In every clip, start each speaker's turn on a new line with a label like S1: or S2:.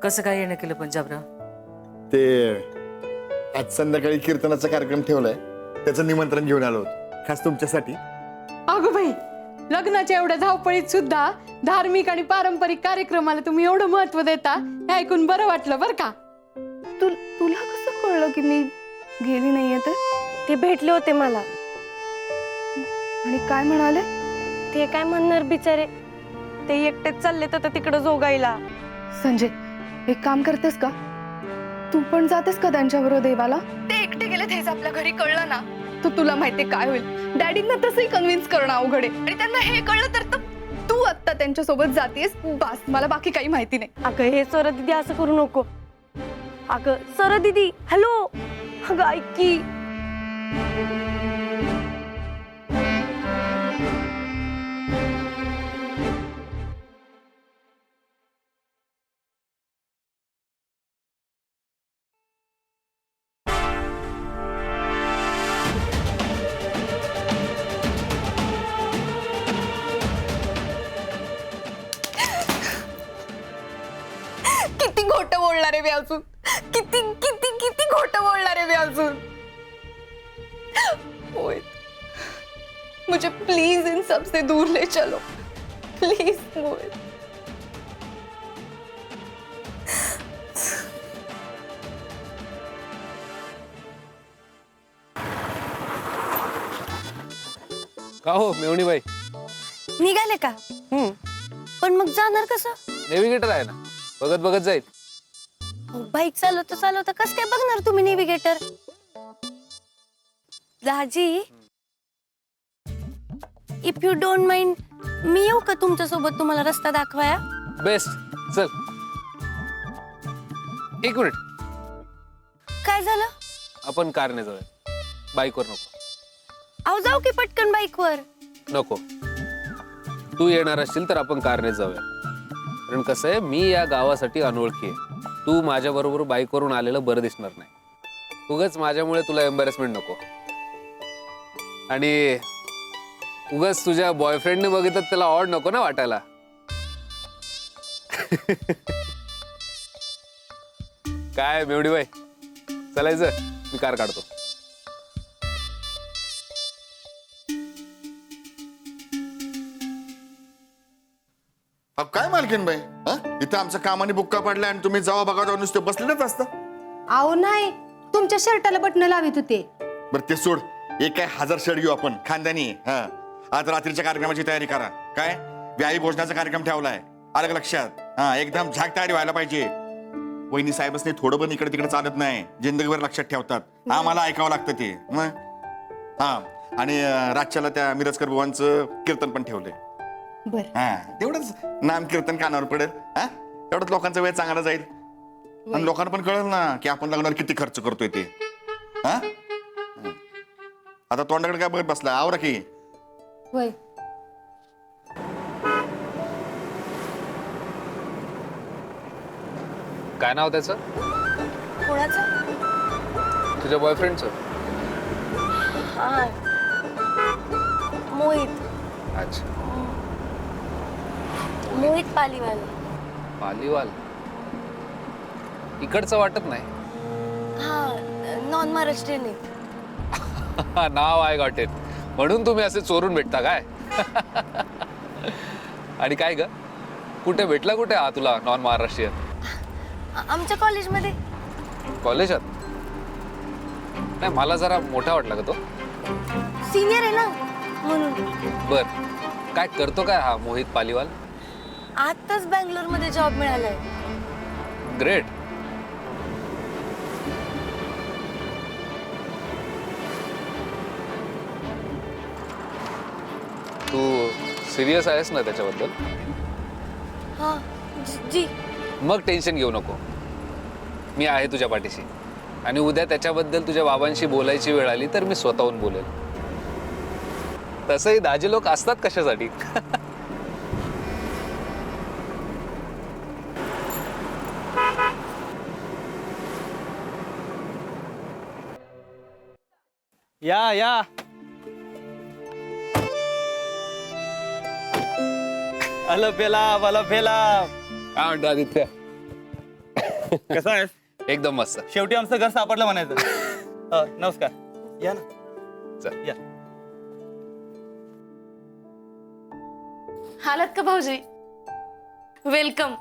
S1: कसं काय येणं केलं पंजाबराव?
S2: ते आज संध्याकाळी कीर्तनाचा कार्यक्रम ठेवलाय, त्याचं निमंत्रण घेऊन आलो होतो खास तुमच्यासाठी.
S3: अगं बाई, लग्नाच्या एवढ्या धावपळीत सुद्धा धार्मिक आणि पारंपरिक कार्यक्रमाला तुम्ही एवढं महत्व देता हे ऐकून बरं वाटलं बरं का.
S4: तुला कसं कळलं की मी गेली नाहीये तर?
S5: ते भेटले होते मला.
S4: आणि काय म्हणाले?
S5: ते काय म्हणणार बिचारे, ते एकटेच चालले तर तिकडे जोगायला.
S4: संजय, एक काम करतेस का? तू पण जातेस का त्यांच्याबरोबर देवाला? ते एकटे गेले हेच आपल्या घरी कळलं ना, तर तुला माहितीये काय होईल. डॅडींना तसंही कन्व्हिन्स करणं अवघड आहे आणि त्यांना हे कळलं तर तू आत्ता त्यांच्या सोबत जातेस बस, मला बाकी काही माहिती नाही.
S5: अगं हे सर दीदी असं करू नको. अगं सर दीदी, हॅलो. अगं ऐक की.
S4: किती खोटं बोलणार आहे मी अजून, किती किती किती खोटं बोलणार आहे मी अजून. ओए, मुझे प्लीज इन सब से दूर ले चलो, प्लीज मोहित.
S6: का हो मेवणीबाई?
S5: निघाले का? पण मग जाणार कसं?
S6: नेव्हिगेटर आहे ना, बघत बघत जाईल.
S5: बाईक चालवता चालवता कसं काय बघणार तुम्ही नेव्हिगेटर? दाजी, इफ यू डोंट माइंड, मी येऊ का तुमच्या सोबत तुम्हाला रस्ता दाखवाया?
S6: बेस्ट. चल एक मिनिट,
S5: काय झालं?
S6: आपण कारने जाऊया, बाईकवर नको.
S5: अहो जाऊ की पटकन बाईकवर.
S6: नको, तू येणार असशील तर आपण कारने जाऊया. कारण कसं आहे, मी या गावासाठी अनोळखी आहे. तू माझ्या बरोबर बाईकवरून आलेलं बरं दिसणार नाही. उगाच माझ्यामुळे तुला एम्बॅरेसमेंट नको. आणि उगाच तुझ्या बॉयफ्रेंडने बघितलं त्याला ऑड नको ना वाटायला. काय मेवडीबाई, चालायचं? मी कार काढतो.
S2: काय मालकीन बाई, इथं आमचं कामाने बुक्का पडलाय आणि तुम्ही जावा बघा जाऊन नुसते बसलेच असता.
S7: अहो नाही, तुमच्या शर्टाला बटन लावित होते.
S2: बरं ते सोड, एक काय 1000 शर्ट घेऊ आपण खानदानी. आज रात्रीच्या कार्यक्रमाची तयारी करा. काय व्यायी भोजनाचा कार्यक्रम ठेवलाय, आलं का लक्षात? एकदम झाक तयारी व्हायला पाहिजे. वहिनी साहेबच नाही, थोडं पण इकडे तिकडे चालत नाही, जिंदगीभर लक्षात ठेवतात. मला ऐकावं लागतं ते. आणि रातच्याला त्या मिरजकर बुवांचं कीर्तन पण ठेवलंय. तेवढंच नाम कीर्तन कानावर पडेल. तेवढंच लोकांचा वेळ चांगला जाईल आणि लोकांना पण कळेल ना की आपण लग्नावर किती खर्च करतोय ते. आता तोंडाकडे काय बघत बसला, आवरा की.
S7: होय,
S6: काय नाव त्याचं?
S5: कोणाचं?
S6: तुझ्या बॉयफ्रेंडचं?
S5: हा, मोहित.
S6: अच्छा,
S5: मोहित पालीवाल.
S6: पालीवाल? इकडचं वाटत नाही.
S5: हा, नॉन महाराष्ट्रीयन आहे.
S6: नाव आय गॉट इट. म्हणून तुम्ही असे चोरून भेटता काय? आणि काय ग, कुठे भेटला, कुठे हा तुला नॉन महाराष्ट्रीयन?
S5: आमच्या कॉलेजमध्ये.
S6: कॉलेजात? नाही, मला जरा मोठा वाटला का तो.
S5: सिनियर आहे ना म्हणून.
S6: बर, काय करतो काय हा मोहित पालीवाल?
S5: आताच बँगलोर मध्ये जॉब मिळालाय.
S6: ग्रेट. तू सिरियस आहेस ना त्याच्याबद्दल?
S5: हा जी.
S6: मग टेन्शन घेऊ नको, मी आहे तुझ्या पाठीशी. आणि उद्या त्याच्याबद्दल तुझ्या बाबांशी बोलायची वेळ आली तर मी स्वतःहून बोलेल. तसंही दाजी लोक असतात कशासाठी.
S8: या या, आलं पेला मला पेला.
S6: काय म्हणतो आदित्य?
S8: कसा आहेस?
S6: एकदम मस्त.
S8: शेवटी आमचं घर सापडलं म्हणायचं. नमस्कार. या ना.
S6: चल.
S8: या.
S5: हालत का भाऊजी? वेलकम.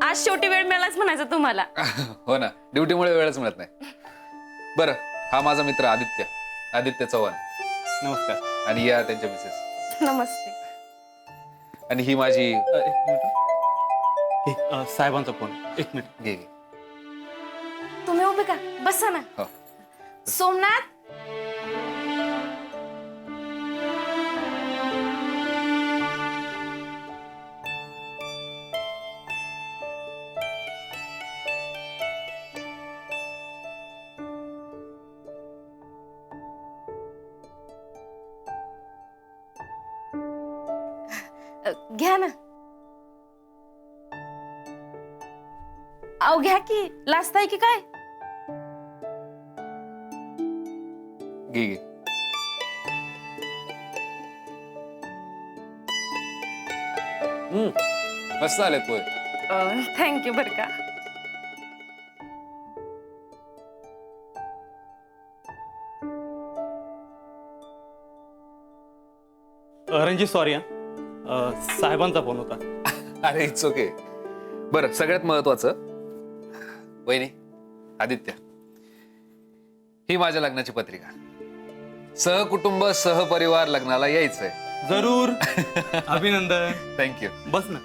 S5: आज शेवटी वेळ मिळालाच म्हणायचं तुम्हाला.
S6: हो ना, ड्युटीमुळे वेळच मिळत नाही. बरं, हा माझा मित्र आदित्य चव्हाण.
S8: नमस्कार.
S6: आणि या त्यांच्या मिसेस.
S5: नमस्ते.
S6: आणि ही माझी
S8: एक मिनिट. साहेबांचा फोन. एक मिनिट.
S6: घे घे.
S5: तुम्ही उभे का? बसा ना.
S6: हो.
S5: सोमनाथ. घ्या ना. अहो घ्या की, लाजताय की काय?
S6: घे घे. मस्त आलेत पोहे.
S5: थँक्यू बर का.
S8: रणजित सॉरी साहेबांचा फोन होता.
S6: अरे इट्स ओके. बरं, सगळ्यात महत्वाचं, वहिनी, आदित्य, ही माझ्या लग्नाची पत्रिका. सहकुटुंब सहपरिवार लग्नाला यायचंय.
S8: जरूर. अभिनंदन.
S6: थँक्यू.
S8: बस ना.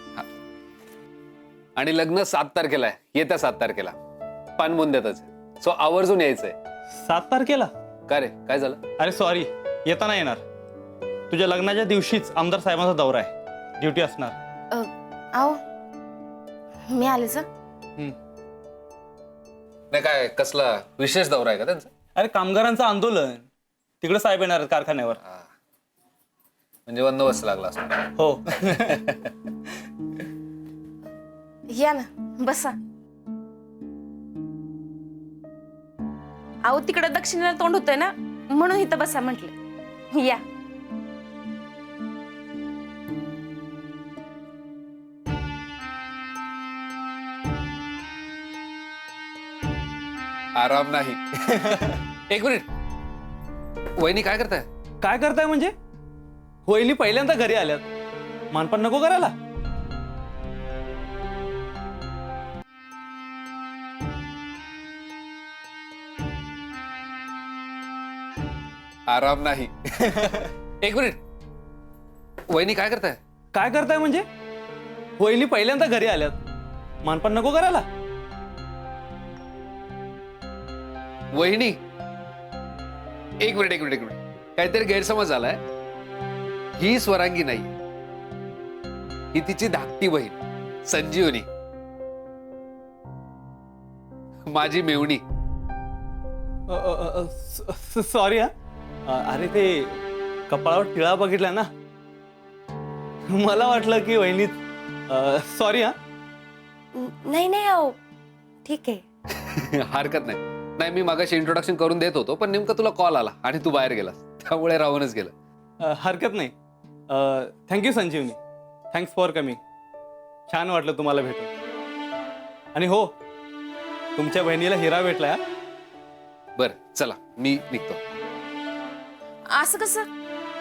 S6: आणि लग्न 7 तारखेला आहे, येत्या 7 तारखेला पानबुंद्यातच. सो आवर्जून यायचंय.
S8: 7 तारखेला?
S6: का रे, काय झालं?
S8: अरे सॉरी, येता नाही येणार. तुझ्या लग्नाच्या दिवशीच आमदार साहेबांचा दौरा आहे, ड्युटी असणार.
S5: आओ मी आले सर.
S6: नाही, काय कसला विशेष दौरा आहे का त्यांचा?
S8: अरे कामगारांचं आंदोलन, तिकडे साहेब येणार आहेत कारखान्यावर.
S6: म्हणजे बंदोबस्त लागला असणार.
S8: हो.
S5: या ना, बसा. अहो तिकडे दक्षिणेला तोंड होतंय ना, म्हणून इथं बसा म्हटलं. या.
S6: आराम नाही. एक मिनिट, वहिनी काय करताय?
S8: काय करताय म्हणजे? वहिनी पहिल्यांदा घरी आल्यात, मानपान नको करायला?
S6: आराम नाही. एक मिनिट, वहिनी काय करताय?
S8: काय करताय म्हणजे? वहिनी पहिल्यांदा घरी आल्यात, मानपान नको करायला?
S6: वहिनी, एक मिनिट, काहीतरी गैरसमज झालाय. ही स्वरांगी नाही, ही तिची धाकटी बहीण संजीवनी, माझी मेवणी.
S8: सॉरी हा. अरे ते कपाळावर टिळा बघितला ना, मला वाटलं की वहिनीच. सॉरी हा.
S5: नाही आओ, ठीक आहे.
S6: हरकत नाही. नाही, मी मागाशी इंट्रोडक्शन करून देत होतो, पण नेमकं तुला कॉल आला आणि तू बाहेर गेलास, त्यामुळे राहूनच गेलं.
S8: हरकत नाही. Thank you Sanjivani. Thanks for coming. छान वाटलं तुम्हाला भेटून. आणि हो, तुमच्या बहिणीला हिरा भेटलाय.
S6: बरं, चला मी निघतो.
S5: असं कसं?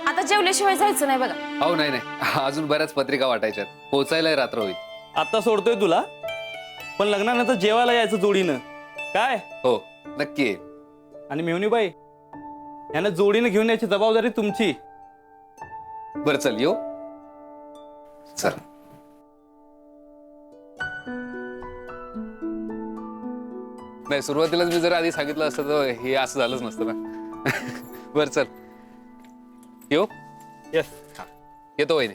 S5: आता जेवल्याशिवाय जायचं नाही बघा.
S6: हो, नाही, अजून बऱ्याच पत्रिका वाटायच्यात. पोचायलाही रात्र होईल.
S8: आता सोडतोय तुला, पण लग्नानंतर जेवायला यायचं जोडीनं. काय?
S6: हो, नक्की येईल.
S8: आणि मेवणीबाई, यांना जोडीनं घेऊन यायची जबाबदारी तुमची.
S6: बरं, चल येऊ. चल. नाही, सुरुवातीलाच मी जर आधी सांगितलं असतं तर हे असं झालंच नसतं ना. बरं, चल येऊ.
S8: येस.
S6: येतो वहिनी.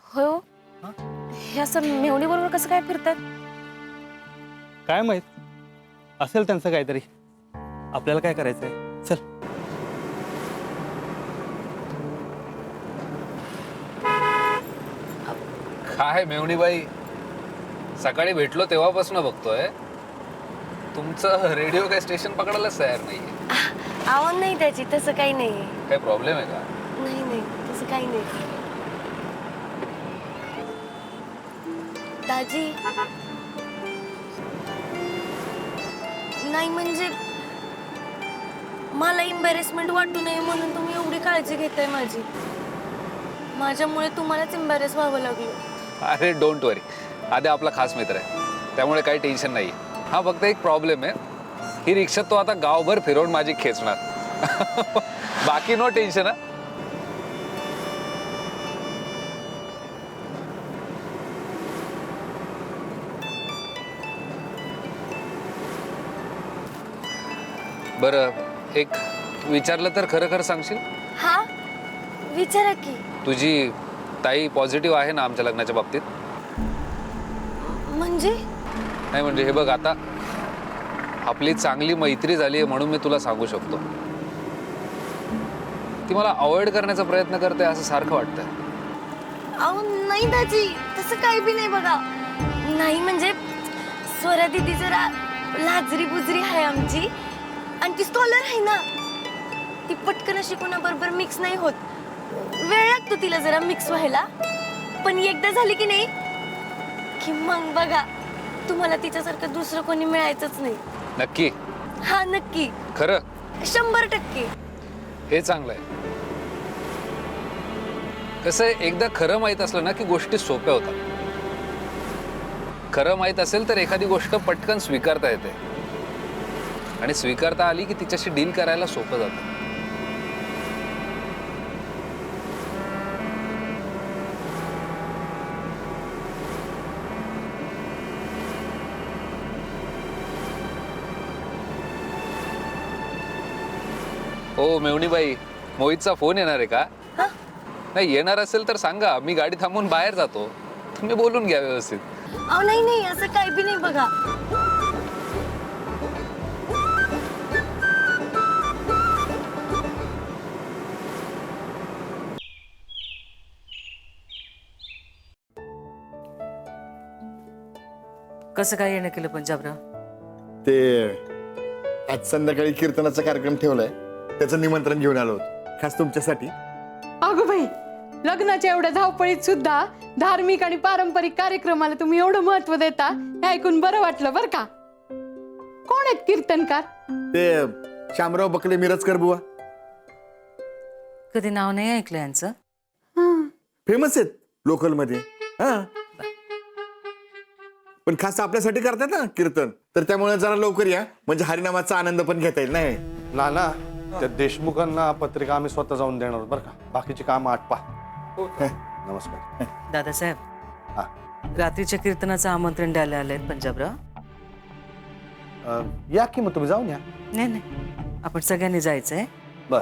S5: हो, हे असं मेवणी बरोबर कसं काय फिरतात?
S8: काय माहित, असेल त्यांचं काहीतरी. आपल्याला काय करायचंय? चल.
S6: काय मेवणीबाई, सकाळी भेटलो तेव्हापासून बघतोय तुमचं रेडिओ काय स्टेशन पकडायलाच तयार नाहीये.
S5: आव्हान नाही त्याची, तसं काही नाही.
S6: काय प्रॉब्लेम आहे का?
S5: नाही नाही, तसं काही नाही. दाजी, नाही म्हणजे मला एम्बॅरेसमेंट वाटू नये म्हणून तुम्ही एवढी काळजी घेताय माझी. माझ्यामुळे तुम्हालाच एम्बॅरेस व्हावं लागलं.
S6: अरे डोंट वरी, आधी आपला खास मित्र आहे त्यामुळे काही टेन्शन नाही. हा फक्त एक प्रॉब्लेम आहे, ही रिक्षा तो आता गावभर फिरवून माझी खेचणार. बाकी नो टेन्शन. हा बरं, एक विचारलं तर खरं खरं सांगशील?
S5: हा, विचारा की.
S6: तुझी ताई पॉझिटिव्ह आहे ना आमच्या लग्नाच्या बाबतीत?
S5: म्हणजे
S6: नाही म्हणजे हे बघ, आता आपली चांगली मैत्री झाली आहे म्हणून मी तुला सांगू शकतो. ती मला अवॉइड करण्याचा प्रयत्न करते असं सारखं वाटतंय.
S5: अहो नाही दाजी, तसं काही बी नाही बघा. नाही म्हणजे स्वरा दीदी जरा लाजरी बुजरी आहे आमची, आणि ती स्कॉलर आहे ना, ती पटकन अशी कोणाबरोबर मिक्स नाही होत. वेळ लागतो तिला जरा मिक्स व्हायला, पण एकदा झाली की नाही की मग बघा तुम्हाला तिच्यासारखं दुसरं कोणी मिळायचंच नाही.
S6: नक्की?
S5: हा नक्की,
S6: खरं?
S5: 100%.
S6: हे चांगलं आहे. कसं आहे, एकदा खरं माहीत असलं ना की गोष्टी सोप्या होतात. खरं माहीत असेल तर एखादी गोष्ट पटकन स्वीकारता येते, आणि स्वीकारता आली की तिच्याशी डील करायला सोपं जातं. ओ मेवणीबाई, मोहितचा फोन येणार आहे का? नाही येणार असेल तर सांगा, मी गाडी थांबवून बाहेर जातो, तुम्ही बोलून घ्या व्यवस्थित.
S5: अहो नाही नाही, असं काही बी नाही बघा.
S1: कसं काय येणं केलं पंजाबराव?
S2: ते आज संध्याकाळी कीर्तनाचा कार्यक्रम ठेवलाय, त्याचं निमंत्रण घेऊन आलो होतो खास तुमच्यासाठी.
S3: अगो बाई, लग्नाच्या एवढ्या धावपळीत सुद्धा धार्मिक आणि पारंपरिक कार्यक्रमाला तुम्ही एवढं महत्व देता, हे ऐकून बरं वाटलं बरं का. कोण आहेत कीर्तनकार?
S2: ते शामराव बकले मिरजकर बुवा,
S1: कधी नाव नाही ऐकलं यांचं.
S2: फेमस आहेत लोकल मध्ये. हा, पण खास आपल्यासाठी करतात ना कीर्तन, तर त्यामुळे जरा लवकर या, म्हणजे हरिनामाचा आनंद पण घेता येईल. नाही
S9: ना त्या देशमुखांना पत्रिका आम्ही स्वतः जाऊन देणार आहोत बरं का. बाकीची कामं आटपा. नमस्कार.
S1: दादासाहेब,
S9: हा.
S1: रात्रीच्या कीर्तनाचं आमंत्रण द्यायला आलंय पंजाबराव.
S9: या की मग तुम्ही जाऊन या.
S1: नाही नाही, आपण सगळ्यांनी जायचंय.
S9: बर,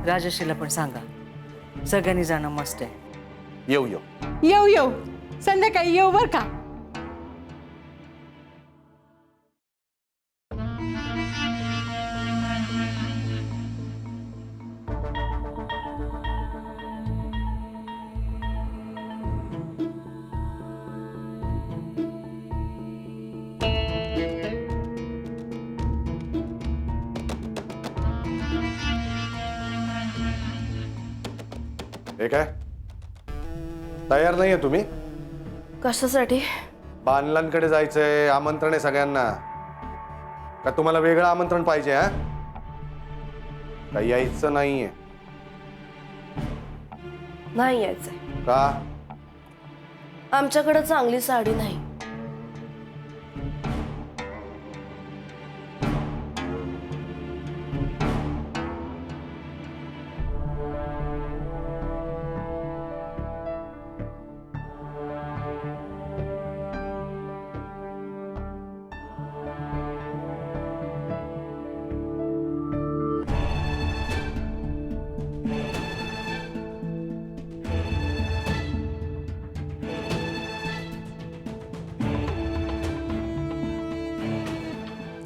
S1: राजश्रीला पण सांगा, सगळ्यांनी जाणं मस्त आहे.
S9: येऊ.
S3: येऊ येऊ, संध्याकाळी येऊ बरं का.
S9: हे काय तयार नाहीये तुम्ही?
S5: कशासाठी?
S9: बानलांकडे जायचंय, आमंत्रण आहे सगळ्यांना. का तुम्हाला वेगळं आमंत्रण पाहिजे? हा, काही यायचं नाहीये
S5: नाही यायचंय.
S9: का?
S5: आमच्याकडे चांगली साडी नाही.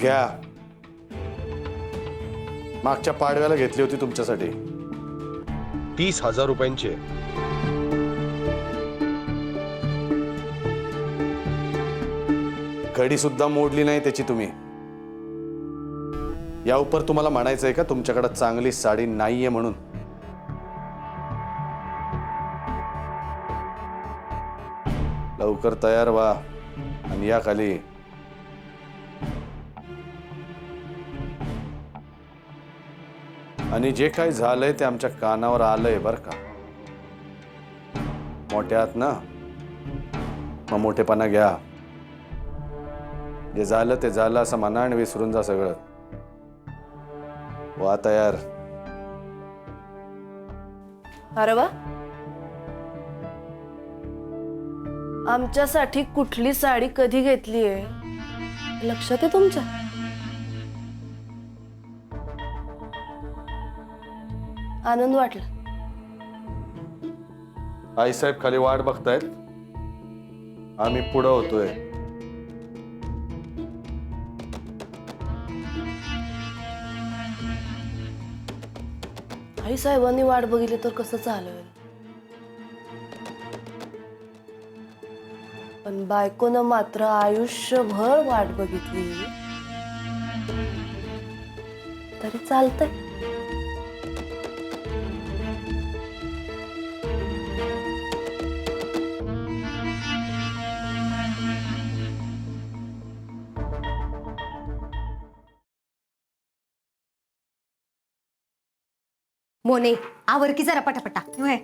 S9: घ्या. मागच्या पाडव्याला घेतली होती तुमच्यासाठी.
S10: 30,000 रुपयांची आहे.
S9: घडी सुद्धा मोडली नाही त्याची तुम्ही. या उपर तुम्हाला म्हणायचंय का तुमच्याकडे चांगली साडी नाहीये म्हणून? लवकर तयार व्हा आणि या खाली. आणि जे काही झालंय ते आमच्या कानावर आलंय बर का. मोठ्यात ना मग मोठेपणा घ्या. जे झालं ते झालं असं म्हणा आणि विसरून जा सगळं. वा तयार.
S5: अरे वा, आमच्यासाठी कुठली साडी कधी घेतली आहे लक्षात आहे तुमच्या? आनंद वाटला.
S9: आईसाहेब खाली वाट बघतायत. आम्ही पुढं होतोय.
S5: आई साहेबांनी वाट बघितली तर कसं चालेल? पण बायकोनं मात्र आयुष्यभर वाट बघितली तरी चालतंय.
S7: मोने आवर की जरा पटापटा. होय.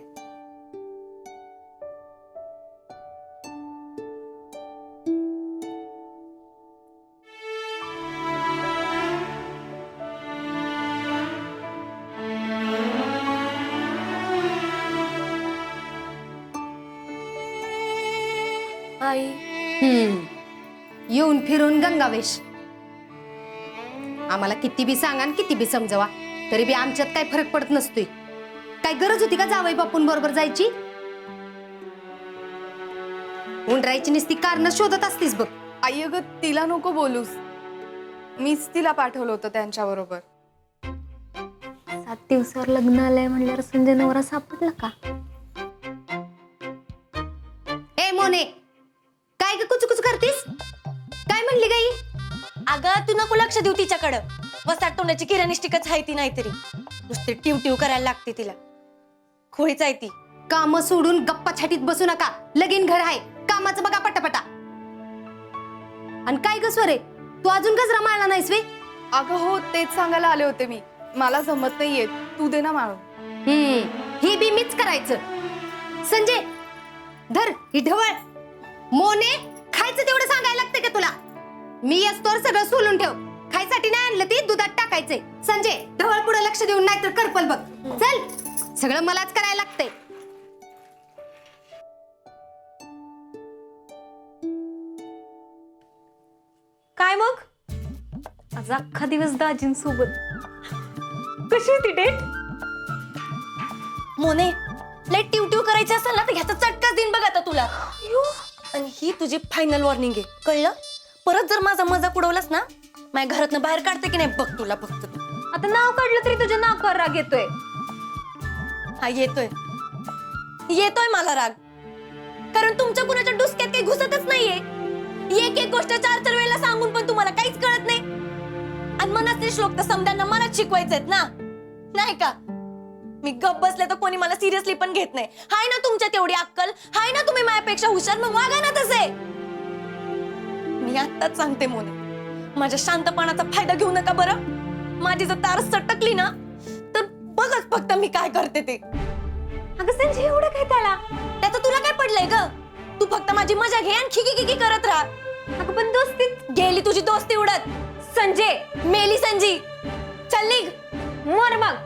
S5: आई
S7: येऊन फिरून गंगावेश. आम्हाला किती बी सांगा आणि किती बी समजवा तरी बी आमच्यात काय फरक पडत नसतोय. काय गरज होती का जावई बापून बरोबर जायची? उंडरायची नुसती कारण शोधत असतीस बघ.
S4: आई अगं तिला नको बोलूस. मीच तिला पाठवलं होतं त्यांच्या बरोबर.
S5: 7 दिवसावर लग्न आलंय म्हणल्यावर संजय नवरा सापडला का?
S7: ए मोने काय ग कुचकुच करतीस? काय म्हणली गाई?
S5: अगं तू नको लक्ष देऊ तिच्याकडं. वसाट तोंडाची किराणिष्टिकच आहे ती. नाहीतरी नुसते टिव करायला लागते तिला. खोळीच आहे ती.
S7: काम सोडून गप्पा छाटीत बसू नका. लगीन घर आहे. कामाचं बघा पटापटा. आणि काय ग स्वरे तू अजून गजरा माळला नाहीस वे?
S4: अगं हो तेच सांगायला आले होते मी. मला जमत नाहीये. तू दे ना माळून.
S7: हे बी मीच करायचं. संजय धर ही ढवळ. मोने खायचं तेवढं सांगायला लागतं का तुला? मी असतोवर सगळं सोलून ठेव. खायसाठी नाही आणलं ती दुधात टाकायचंय. संजय ढवळ पुढे लक्ष देऊन नाही तर करपल बघ. चल सगळं मलाच करायला लागतंय.
S5: काय मग आज अख्खा दिवस दाजींसोबत. कशी होती डेट? मोने लय टिव करायची असेल ना तर ह्याचा चटकाच देईन बघ आता तुला. आणि ही तुझी फायनल वॉर्निंग आहे कळलं? परत जर माझा मजाक उडवलास ना माझ्या घरातनं बाहेर काढते की नाही बघ तुला फक्त.
S7: आता नाव काढलं तरी तुझ्या नाकावर राग येतोय.
S5: हा येतोय मला राग. कारण तुमच्या कुणाच्या डुसक्यात काही घुसतच नाहीये. एक गोष्ट 4 वेळेला सांगून पण तुम्हाला काहीच कळत नाही. आणि मनातले श्लोक तर समद्यांना मलाच शिकवायचेत ना नाही का? मी गप बसले तर कोणी मला सिरियसली पण घेत नाही. हाय ना तुमच्या तेवढी अक्कल? हाय ना तुम्ही माझ्यापेक्षा हुशार? मग वागा ना तसे. मी आत्ताच सांगते मोने माझ्या शांतपणाचा फायदा घेऊ नका बरं. माझी जर तार सटकली ना तर बघच फक्त मी काय करते ते. अगं संजय एवढं काय त्याचं तुला काय पडलंय ग? तू फक्त माझी मजा घे आणि खिकी करत राहा. अगं पण दोस्तीत गेली तुझी दोस्ती उडत. संजय मेली संजी. चल निघ मर मग.